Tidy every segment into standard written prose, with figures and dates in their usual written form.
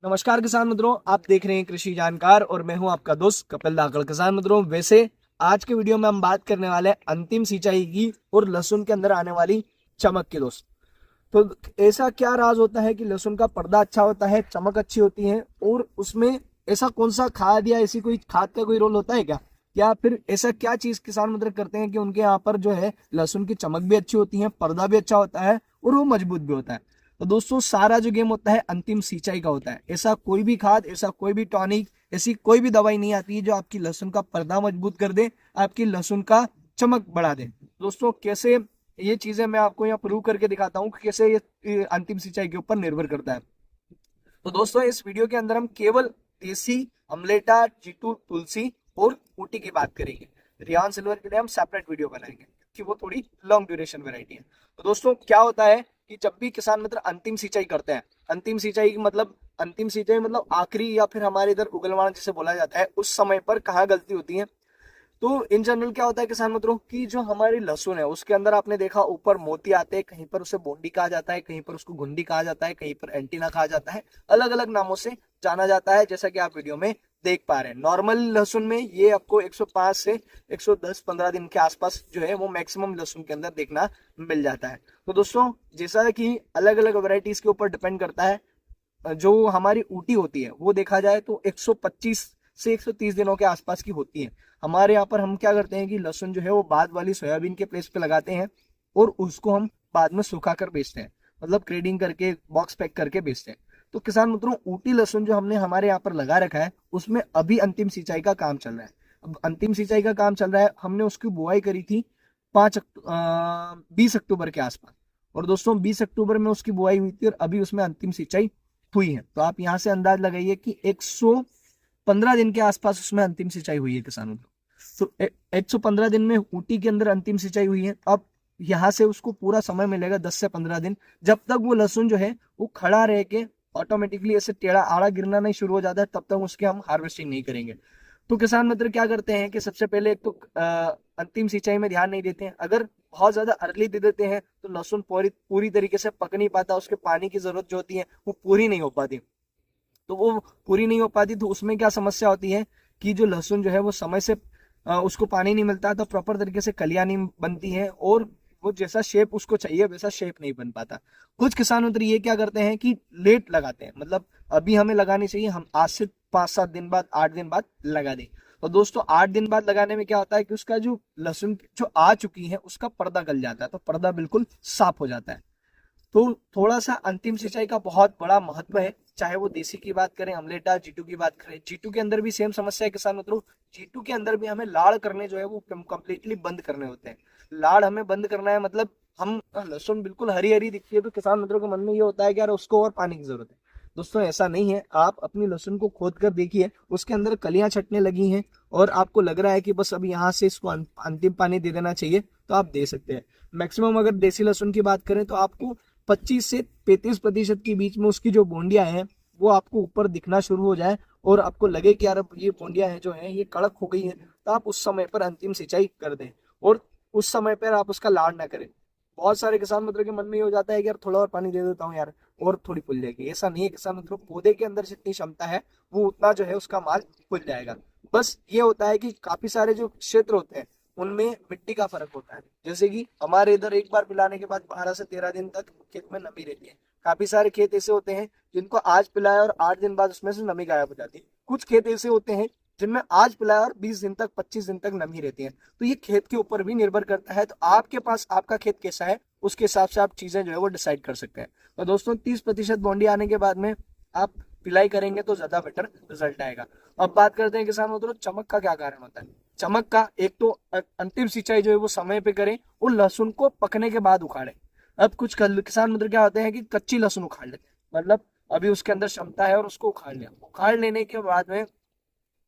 नमस्कार किसान मित्रों, आप देख रहे हैं कृषि जानकार और मैं हूं आपका दोस्त कपिल दाकड़। किसान मित्रों, वैसे आज के वीडियो में हम बात करने वाले हैं अंतिम सिंचाई की और लहसुन के अंदर आने वाली चमक की दोस्त। तो ऐसा क्या राज होता है कि लहसुन का पर्दा अच्छा होता है, चमक अच्छी होती है, और उसमें ऐसा कौन सा खाद या ऐसी कोई खाद का कोई रोल होता है क्या? या फिर ऐसा क्या चीज किसान मित्र करते हैं कि उनके यहाँ पर जो है लहसुन की चमक भी अच्छी होती है, पर्दा भी अच्छा होता है और वो मजबूत भी होता है? तो दोस्तों, सारा जो गेम होता है अंतिम सिंचाई का होता है। ऐसा कोई भी खाद, ऐसा कोई भी टॉनिक, ऐसी कोई भी दवाई नहीं आती है जो आपकी लहसुन का पर्दा मजबूत कर दे, आपकी लहसुन का चमक बढ़ा दे। दोस्तों, कैसे ये चीजें मैं आपको यहाँ प्रूव करके दिखाता हूँ कि कैसे ये अंतिम सिंचाई के ऊपर निर्भर करता है। तो दोस्तों, इस वीडियो के अंदर हम केवल देसी, अमलेटा, जीटू, तुलसी और ऊटी की बात करेंगे। रियान सिल्वर के लिए हम सेपरेट वीडियो बनाएंगे कि वो थोड़ी लॉन्ग ड्यूरेशन वैरायटी है। तो दोस्तों, क्या होता है कि जब भी किसान मित्र अंतिम सिंचाई करते हैं, अंतिम सिंचाई मतलब आखिरी, या फिर हमारे इधर उगलवान जिसे बोला जाता है, उस समय पर कहाँ गलती होती है? तो इन जनरल क्या होता है किसान मित्रों की, जो हमारी लहसुन है उसके अंदर आपने देखा ऊपर मोती आते हैं, कहीं पर उसे बोंडी कहा जाता है, कहीं पर उसको घुंडी कहा जाता है, कहीं पर एंटीना कहा जाता है, अलग अलग नामों से जाना जाता है, जैसा कि आप वीडियो में देख पा रहे हैं। नॉर्मल लहसुन में ये आपको 105 से 110-15 दिन के आसपास जो है वो मैक्सिमम लहसुन के अंदर देखना मिल जाता है। तो दोस्तों, जैसा कि अलग अलग वेराइटीज के ऊपर डिपेंड करता है, जो हमारी ऊटी होती है वो देखा जाए तो 125 से 130 दिनों के आसपास की होती है। हमारे यहाँ पर हम क्या करते हैं कि लहसुन जो है वो बाद वाली सोयाबीन के प्लेस पे लगाते हैं और उसको हम बाद में सुखा कर बेचते हैं, मतलब क्रेडिंग करके बॉक्स पैक करके बेचते हैं। तो किसान मित्रों, ऊटी लहसुन जो हमने हमारे यहाँ पर लगा रखा है उसमें अभी अंतिम सिंचाई का काम चल रहा है। अब अंतिम सिंचाई का काम चल रहा है, हमने उसकी बुआई करी थी 20 अक्टूबर के आसपास। और दोस्तों, 20 अक्टूबर में उसकी बुआई हुई थी और अभी उसमें अंतिम सिंचाई हुई है। तो आप यहाँ से अंदाज लगाइए कि 115 दिन के आसपास उसमें अंतिम सिंचाई हुई है किसानों को। तो 115 दिन में ऊटी के अंदर अंतिम सिंचाई हुई है। अब यहाँ से उसको पूरा समय मिलेगा 10 से 15 दिन, जब तक वो लहसुन जो है वो खड़ा रह के ऑटोमेटिकली ऐसे टेढ़ा आड़ा गिरना नहीं शुरू हो जाता है, तब तक उसके हम हार्वेस्टिंग नहीं करेंगे। तो किसान मित्र क्या करते हैं कि सबसे पहले एक तो अंतिम सिंचाई में ध्यान नहीं देते हैं। अगर बहुत ज्यादा अर्ली दे देते हैं तो लहसुन पूरी पूरी तरीके से पक नहीं पाता, उसके पानी की जरूरत जो होती है वो पूरी नहीं हो पाती। तो वो पूरी नहीं हो पाती तो उसमें क्या समस्या होती है कि जो लहसुन जो है वो समय से उसको पानी नहीं मिलता, तो प्रॉपर तरीके से कलियां नहीं बनती हैं और वो जैसा शेप उसको चाहिए वैसा शेप नहीं बन पाता। कुछ किसान मित्र ये क्या करते हैं कि लेट लगाते हैं, मतलब अभी हमें लगानी चाहिए, हम आज से 5-7 दिन बाद, 8 दिन बाद लगा दें। तो दोस्तों, 8 दिन बाद लगाने में क्या होता है कि उसका जो लहसुन जो आ चुकी है उसका पर्दा गल जाता है, तो पर्दा बिल्कुल साफ हो जाता है। तो थोड़ा सा अंतिम सिंचाई का बहुत बड़ा महत्व है, चाहे वो देसी की बात करें, अमलेटा, जीटू की बात करें। जीटू के अंदर भी सेम समस्या है किसान मित्रों। जीटू के अंदर भी हमें लाड़ करने जो है वो कंप्लीटली बंद करने होते हैं। लाड़ हमें बंद करना है, मतलब हम लहसुन बिल्कुल हरी हरी दिखती है तो किसान मित्रों के मन में ये होता है कि यार उसको और पानी की जरूरत है। दोस्तों, ऐसा नहीं है। आप अपनी लहसुन को खोद कर देखिए, उसके अंदर कलियां छटने लगी हैं और आपको लग रहा है कि बस अब यहाँ से इसको अंतिम पानी दे देना चाहिए, तो आप दे सकते हैं। मैक्सिमम अगर देसी लहसुन की बात करें तो आपको 25 से 35% के बीच में उसकी जो बोंडियां हैं वो आपको ऊपर दिखना शुरू हो जाए और आपको लगे कि यार अब ये बोंडियां हैं जो हैं ये कड़क हो गई हैं, तो आप उस समय पर अंतिम सिंचाई कर दें और उस समय पर आप उसका लाड़ ना करें। बहुत सारे किसान मित्रों के मन में ये हो जाता है कि यार थोड़ा और पानी दे देता हूँ यार और थोड़ी फुल जाएगी। ऐसा नहीं है किसान मित्रों, पौधे के अंदर जितनी क्षमता है वो उतना जो है उसका माल फुल जाएगा। बस ये होता है कि काफी सारे जो क्षेत्र होते हैं उनमें मिट्टी का फर्क होता है। जैसे कि हमारे इधर एक बार पिलाने के बाद 12 से 13 दिन तक खेत में नमी रहती है। काफी सारे खेत ऐसे होते हैं जिनको आज पिलाया और 8 दिन बाद उसमें से नमी गायब हो जाती है। कुछ खेत ऐसे होते हैं जिनमें आज पिलाया और 20 दिन तक, 25 दिन तक नमी रहती है। तो ये खेत के ऊपर भी निर्भर करता है। तो आपके पास आपका खेत कैसा है उसके हिसाब से आप चीजें जो है वो डिसाइड कर सकते हैं। तो दोस्तों, 30% बॉन्डी आने के बाद में आप पिलाई करेंगे तो ज्यादा बेटर रिजल्ट आएगा। अब बात करते हैं किसान मित्रों, चमक का क्या कारण होता है। चमक का एक तो अंतिम सिंचाई जो है वो समय पे करें और लहसुन को पकने के बाद उखाड़े। अब कुछ किसान मित्र क्या होते हैं कि कच्ची लहसुन उखाड़ लेते हैं, मतलब अभी उसके अंदर क्षमता है और उसको उखाड़ लिया। उखाड़ लेने के बाद में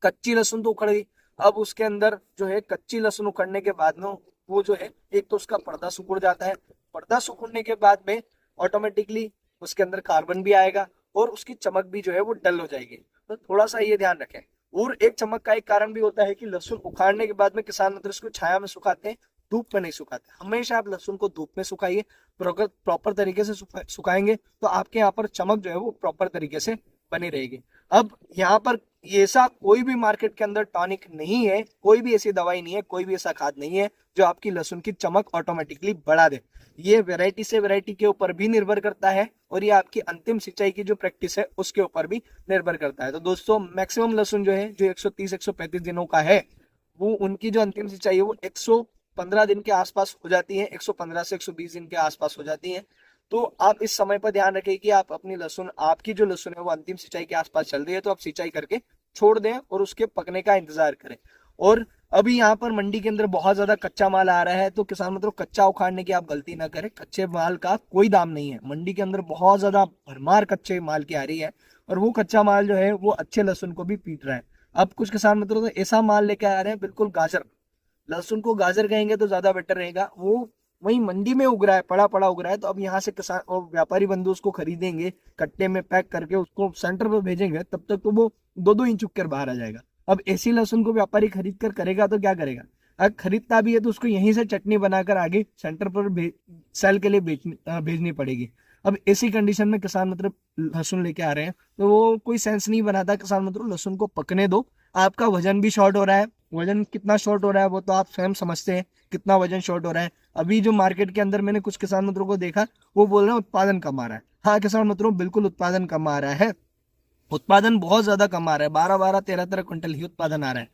कच्ची लहसुन तो उखड़ गई। अब उसके अंदर जो है कच्ची लहसुन उखड़ने के बाद में वो जो है एक तो उसका पर्दा सिकुड़ जाता है। पर्दा सिकुड़ने के बाद में ऑटोमेटिकली उसके अंदर कार्बन भी आएगा और उसकी चमक भी जो है वो डल हो जाएगी। तो थोड़ा सा ये ध्यान रखें। और एक चमक का एक कारण भी होता है कि लहसुन उखाड़ने के बाद में किसान मित्र इसको छाया में सुखाते हैं, धूप में नहीं सुखाते। हमेशा आप लहसुन को धूप में सुखाइए। प्रॉपर तरीके से सुखाएंगे तो आपके यहाँ पर चमक जो है वो प्रॉपर तरीके से बनी रहेगी। अब यहाँ पर ऐसा कोई भी मार्केट के अंदर टॉनिक नहीं है, कोई भी ऐसी दवाई नहीं है, कोई भी ऐसा खाद नहीं है जो आपकी लहसुन की चमक ऑटोमेटिकली बढ़ा दे। ये वैरायटी से वैरायटी के ऊपर भी निर्भर करता है और ये आपकी अंतिम सिंचाई की जो प्रैक्टिस है उसके ऊपर भी निर्भर करता है। तो दोस्तों मैक्सिमम लहसुन जो है जो 130-135 दिनों का है, वो उनकी जो अंतिम सिंचाई है वो 115 दिन के आसपास हो जाती है, 115 से 120 दिन के आसपास हो जाती है। तो आप इस समय पर ध्यान रखें कि आप अपनी लहसुन, आपकी जो लहसुन है वो अंतिम सिंचाई के आसपास चल रही है, तो आप सिंचाई करके छोड़ दें और उसके पकने का इंतजार करें। और अभी यहाँ पर मंडी के अंदर बहुत ज्यादा कच्चा माल आ रहा है, तो किसान मतलब कच्चा उखाड़ने की आप गलती ना करें। कच्चे माल का कोई दाम नहीं है, मंडी के अंदर बहुत ज्यादा भरमार कच्चे माल की आ रही है और वो कच्चा माल जो है वो अच्छे लहसुन को भी पीट रहा है। अब कुछ किसान मतलब तो ऐसा माल लेके आ रहे हैं, बिल्कुल गाजर, लहसुन को गाजर कहेंगे तो ज्यादा बेटर रहेगा, वो वही मंडी में उग रहा है, पड़ा पड़ा उग रहा है। तो अब यहाँ से किसान और व्यापारी बंधु उसको खरीदेंगे, कट्टे में पैक करके उसको सेंटर पर भेजेंगे, तब तक तो वो 2-2 इंच उग कर बाहर आ जाएगा। अब ऐसी लहसुन को व्यापारी खरीद कर करेगा तो क्या करेगा? अगर खरीदता भी है तो उसको यहीं से चटनी बनाकर आगे सेंटर पर सेल के लिए भेजनी पड़ेगी। अब ऐसी कंडीशन में किसान मतलब लहसुन लेके आ रहे हैं, तो वो कोई सेंस नहीं बनाता। किसान मतलब लहसुन को पकने दो। आपका वजन भी शॉर्ट हो रहा है, वजन कितना शॉर्ट हो रहा है वो तो आप स्वयं समझते हैं, कितना वजन शॉर्ट हो रहा है। अभी जो मार्केट के अंदर मैंने कुछ किसान मित्रों को देखा, वो बोल रहे हैं उत्पादन कम आ रहा है। हाँ किसान मित्रों, बिल्कुल उत्पादन कम आ रहा है, उत्पादन बहुत ज्यादा कम आ रहा है, 12-12, 13-13 क्विंटल ही उत्पादन आ रहा है।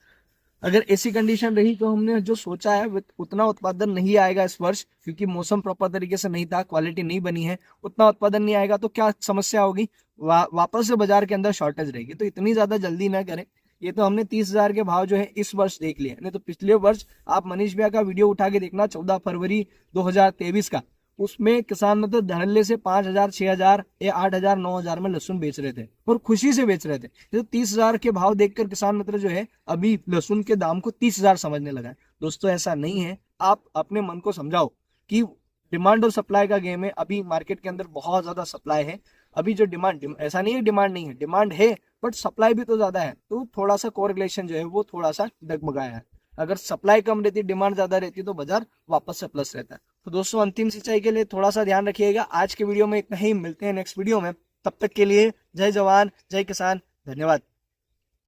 अगर ऐसी कंडीशन रही तो हमने जो सोचा है उतना उत्पादन नहीं आएगा इस वर्ष, क्योंकि मौसम प्रॉपर तरीके से नहीं था, क्वालिटी नहीं बनी है, उतना उत्पादन नहीं आएगा तो क्या समस्या होगी? वापस से बाजार के अंदर शॉर्टेज रहेगी। तो इतनी ज्यादा जल्दी ना करें। ये तो हमने 30,000 के भाव जो है इस वर्ष देख लिए, नहीं तो पिछले वर्ष आप मनीष भैया का वीडियो उठा के देखना 14 फरवरी 2023 का, उसमें किसान मतलब धड़ल्ले से 5,000, 6,000 या 8,000, 9,000 में लहसुन बेच रहे थे और खुशी से बेच रहे थे। तो 30,000 के भाव देखकर किसान मतलब जो है अभी लहसुन के दाम को 30,000 समझने लगा है। दोस्तों ऐसा नहीं है, आप अपने मन को समझाओ कि डिमांड और सप्लाई का गेम है। अभी मार्केट के अंदर बहुत ज्यादा सप्लाई है। अभी जो डिमांड, ऐसा नहीं है डिमांड नहीं है, डिमांड है बट सप्लाई भी तो ज्यादा है, तो थोड़ा सा कोरिलेशन जो है वो थोड़ा सा डगमगाया है। अगर सप्लाई कम रहती, डिमांड ज्यादा रहती तो बाजार वापस से प्लस रहता है। तो दोस्तों अंतिम सिंचाई के लिए थोड़ा सा ध्यान रखिएगा। आज के वीडियो में इतना ही, मिलते हैं नेक्स्ट वीडियो में, तब तक के लिए जय जवान जय किसान, धन्यवाद।